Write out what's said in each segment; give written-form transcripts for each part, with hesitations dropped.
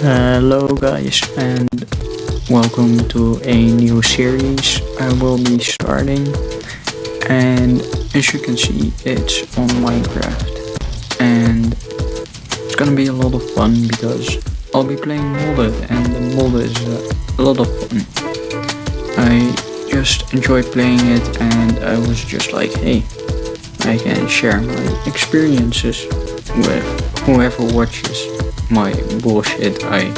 Hello guys and welcome to a new series I will be starting, and as you can see it's on Minecraft, and it's gonna be a lot of fun because I'll be playing modded, and the mod is a lot of fun. I just enjoyed playing it and I was just like, hey, I can share my experiences with whoever watches my bullshit I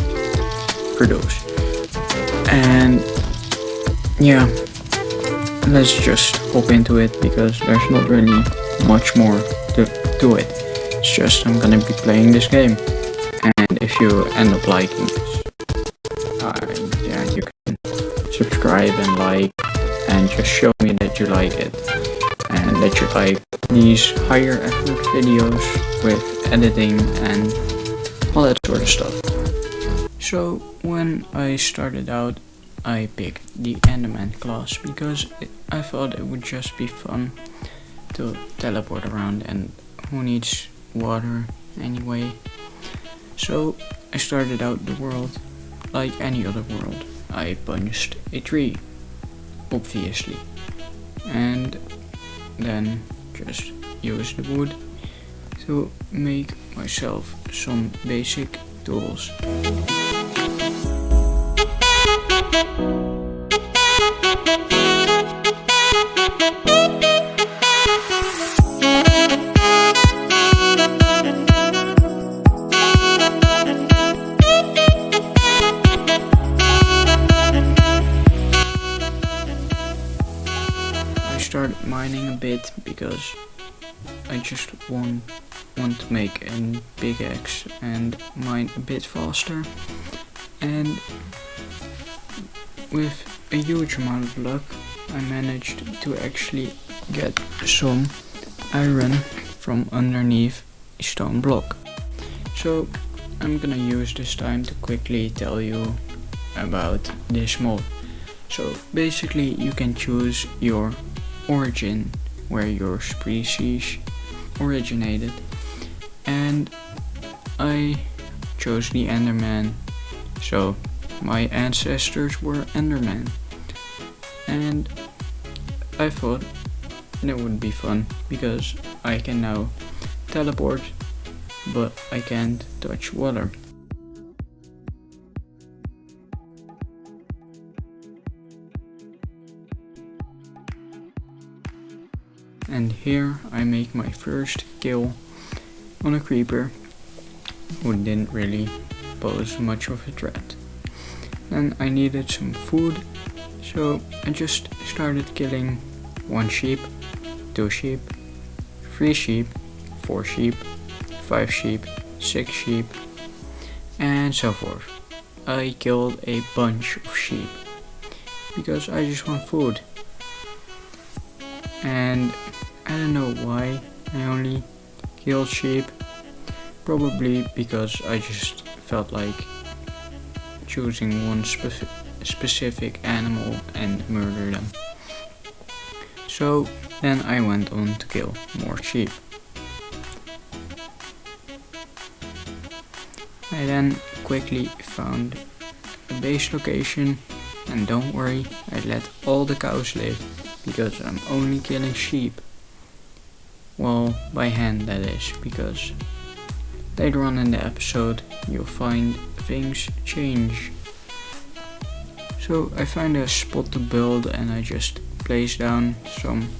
produce. And yeah, let's just hop into it because there's not really much more to it. It's just I'm gonna be playing this game, and if you end up liking this, yeah, you can subscribe and like and just show me that you like it and that you like these higher effort videos with editing and all that sort of stuff. So when I started out, I picked the Enderman class because I thought it would just be fun to teleport around, and who needs water anyway. So I started out the world like any other world. I punched a tree, obviously, and then just used the wood to make myself some basic tools. I started mining a bit because I just want to make a big axe and mine a bit faster, and with a huge amount of luck I managed to actually get some iron from underneath a stone block. So I'm gonna use this time to quickly tell you about this mod. So basically you can choose your origin, where your species originated, and I chose the Enderman, so my ancestors were Enderman, and I thought it would be fun because I can now teleport, but I can't touch water. And here I make my first kill on a creeper who didn't really pose much of a threat. Then I needed some food, so I just started killing 1 sheep, 2 sheep, 3 sheep, 4 sheep, 5 sheep, 6 sheep, and so forth. I killed a bunch of sheep because I just want food. And I don't know why I only killed sheep, probably because I just felt like choosing one specific animal and murder them. So then I went on to kill more sheep. I then quickly found a base location, and don't worry, I let all the cows live because I'm only killing sheep. Well, by hand that is, because later on in the episode you'll find things change. So I find a spot to build and I just place down some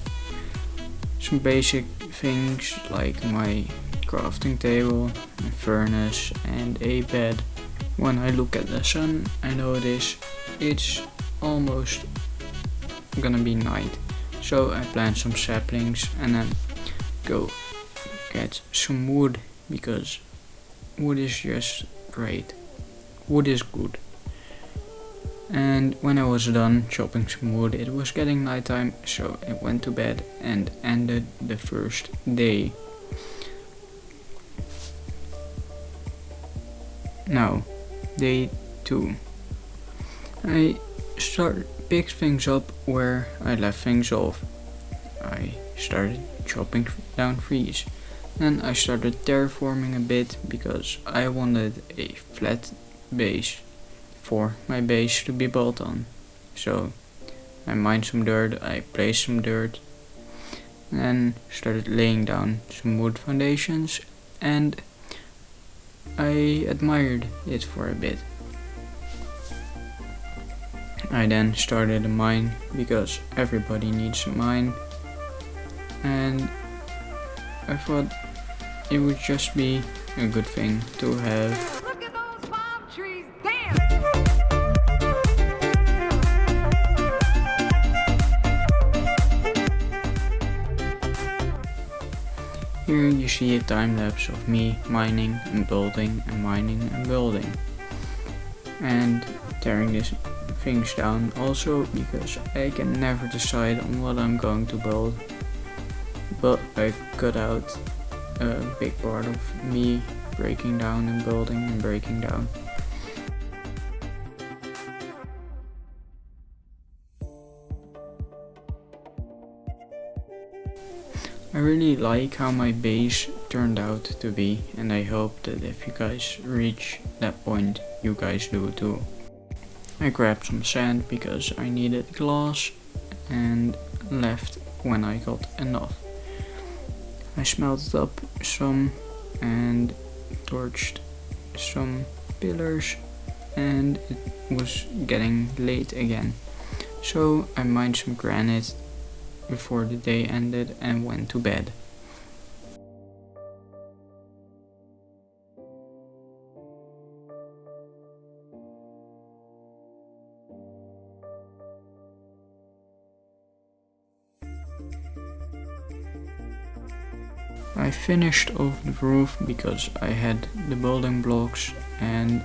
basic things like my crafting table, a furnace and a bed. When I look at the sun I notice it's almost gonna be night, so I plant some saplings and then go get some wood because wood is just great. Wood is good. And when I was done chopping some wood, it was getting nighttime, so I went to bed and ended the first day. Now, day 2. I picked things up where I left things off. I started chopping down trees. Then I started terraforming a bit because I wanted a flat base for my base to be built on. So I mined some dirt, I placed some dirt, and started laying down some wood foundations, and I admired it for a bit. I then started a mine because everybody needs a mine, and I thought it would just be a good thing to have. Look at those palm trees, damn! Here you see a time lapse of me mining and building and mining and building, and tearing these things down also because I can never decide on what I'm going to build, but I cut out a big part of me breaking down and building and breaking down. I really like how my base turned out to be, and I hope that if you guys reach that point, you guys do too. I grabbed some sand because I needed glass and left when I got enough. I smelted up some and torched some pillars, and it was getting late again. So I mined some granite before the day ended and went to bed. I finished off the roof because I had the building blocks, and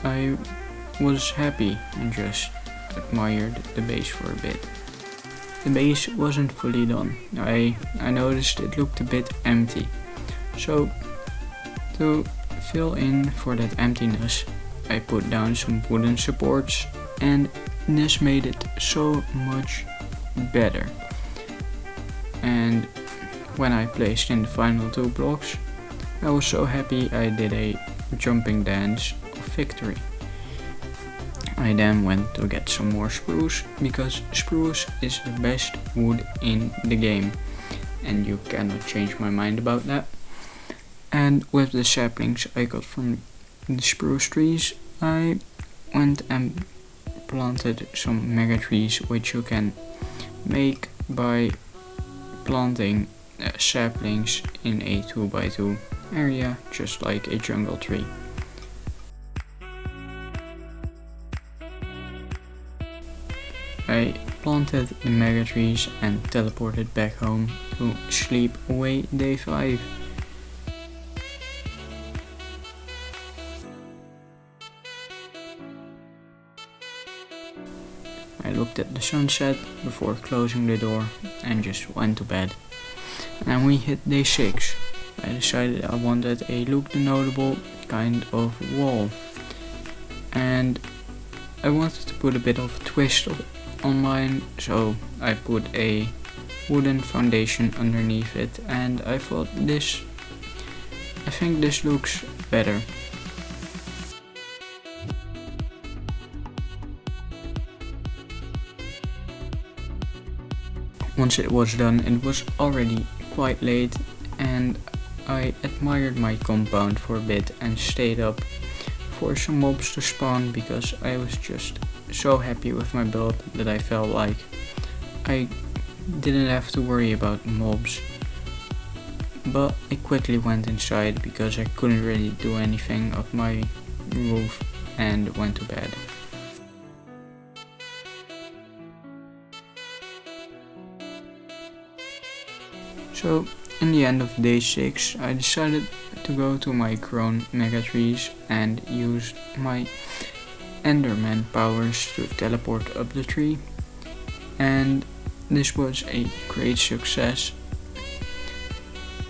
I was happy and just admired the base for a bit. The base wasn't fully done. I noticed it looked a bit empty. So to fill in for that emptiness, I put down some wooden supports, and this made it so much better. And when I placed in the final 2 blocks, I was so happy I did a jumping dance of victory. I then went to get some more spruce, because spruce is the best wood in the game, and you cannot change my mind about that. And with the saplings I got from the spruce trees, I went and planted some mega trees, which you can make by planting saplings in a 2x2 area, just like a jungle tree. I planted the mega trees and teleported back home to sleep away day 5. I looked at the sunset before closing the door and just went to bed. And we hit day 6. I decided I wanted a look the notable kind of wall, and I wanted to put a bit of a twist on mine, so I put a wooden foundation underneath it, and I think this looks better. Once it was done, it was already quite late, and I admired my compound for a bit and stayed up for some mobs to spawn, because I was just so happy with my build that I felt like I didn't have to worry about mobs. But I quickly went inside because I couldn't really do anything up my roof, and went to bed. So in the end of day 6, I decided to go to my grown mega trees and use my Enderman powers to teleport up the tree, and this was a great success,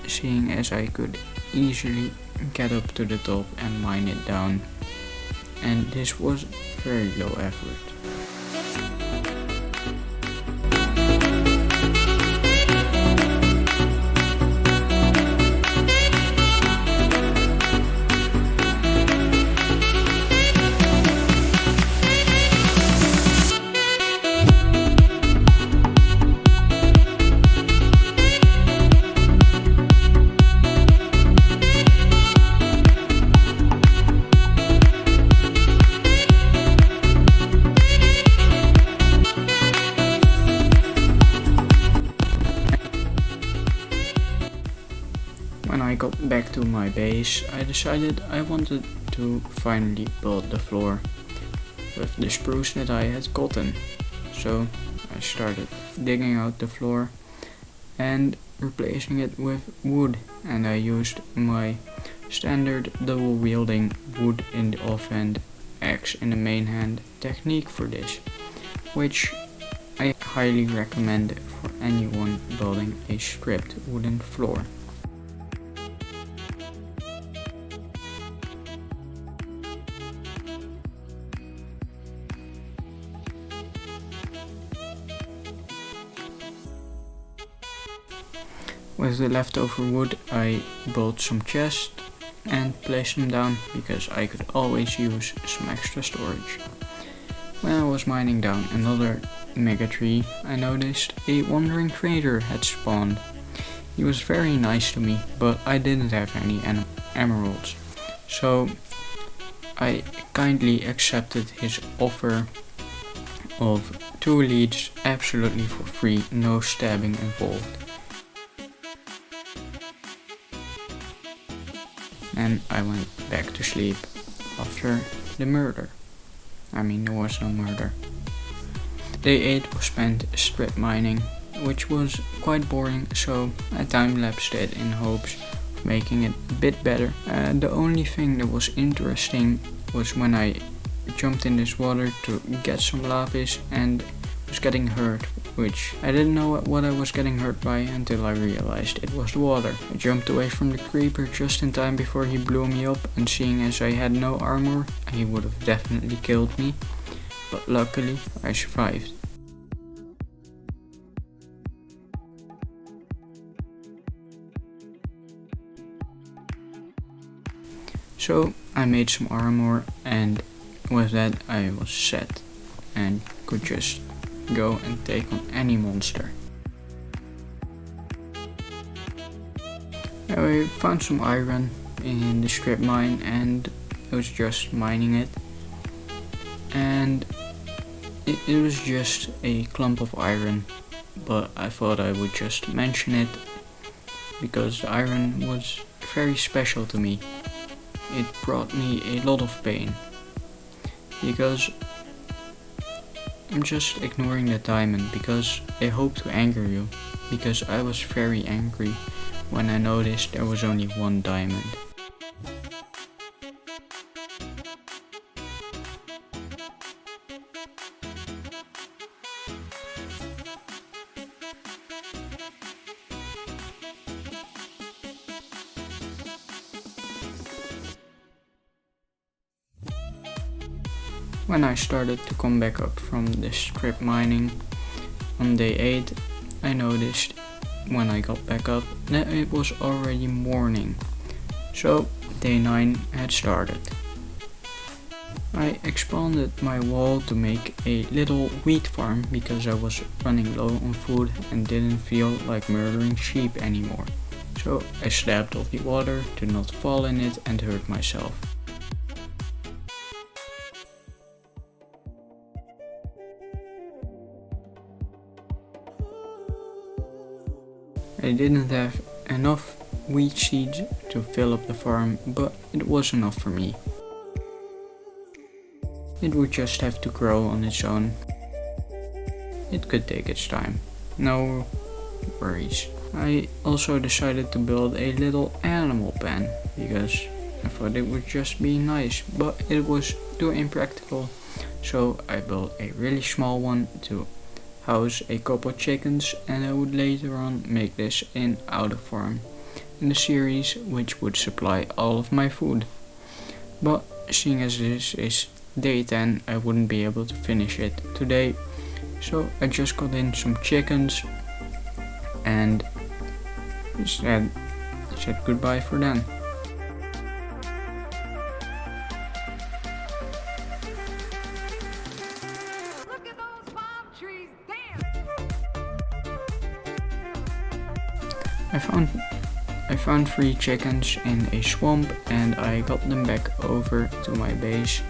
seeing as I could easily get up to the top and mine it down, and this was very low effort. back to my base, I decided I wanted to finally build the floor with the spruce that I had gotten. So I started digging out the floor and replacing it with wood, and I used my standard double wielding wood in the offhand, axe in the main hand technique for this, which I highly recommend for anyone building a stripped wooden floor. With the leftover wood I built some chests and placed them down because I could always use some extra storage. When I was mining down another mega tree, I noticed a wandering trader had spawned. He was very nice to me, but I didn't have any emeralds, so I kindly accepted his offer of 2 leads absolutely for free, no stabbing involved. And I went back to sleep after the murder. I mean, there was no murder. Day 8 was spent strip mining, which was quite boring, so I time-lapsed it in hopes of making it a bit better. The only thing that was interesting was when I jumped in this water to get some lapis and was getting hurt, which I didn't know what I was getting hurt by until I realized it was the water. I jumped away from the creeper just in time before he blew me up, and seeing as I had no armor, he would have definitely killed me, but luckily I survived. So I made some armor, and with that I was set and could just go and take on any monster. I found some iron in the strip mine and I was just mining it, and it was just a clump of iron, but I thought I would just mention it because the iron was very special to me. It brought me a lot of pain because I'm just ignoring the diamond because I hope to anger you, because I was very angry when I noticed there was only 1 diamond. When I started to come back up from the strip mining on day 8, I noticed when I got back up that it was already morning, so day 9 had started. I expanded my wall to make a little wheat farm because I was running low on food and didn't feel like murdering sheep anymore, so I stabbed off the water to not fall in it and hurt myself. I didn't have enough wheat seeds to fill up the farm, but it was enough for me. It would just have to grow on its own. It could take its time, no worries. I also decided to build a little animal pen because I thought it would just be nice, but it was too impractical, so I built a really small one to house a couple chickens, and I would later on make this in outer farm in the series, which would supply all of my food. But seeing as this is day 10, I wouldn't be able to finish it today, so I just got in some chickens and said goodbye for then. Look at those palm trees. Damn. I found 3 chickens in a swamp and I got them back over to my base.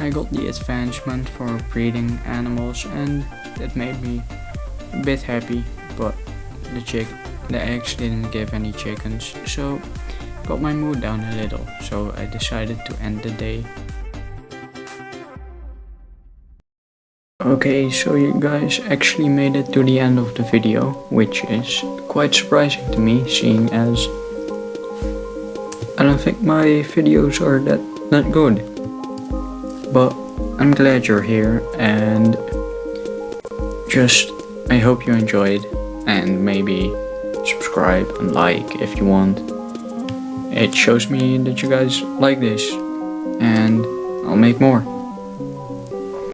I got the advancement for breeding animals, and that made me a bit happy, but the eggs didn't give any chickens, so got my mood down a little, so I decided to end the day. Okay, so you guys actually made it to the end of the video, which is quite surprising to me, seeing as I don't think my videos are that good. But I'm glad you're here, and just I hope you enjoyed, and maybe subscribe and like if you want. It shows me that you guys like this, and I'll make more.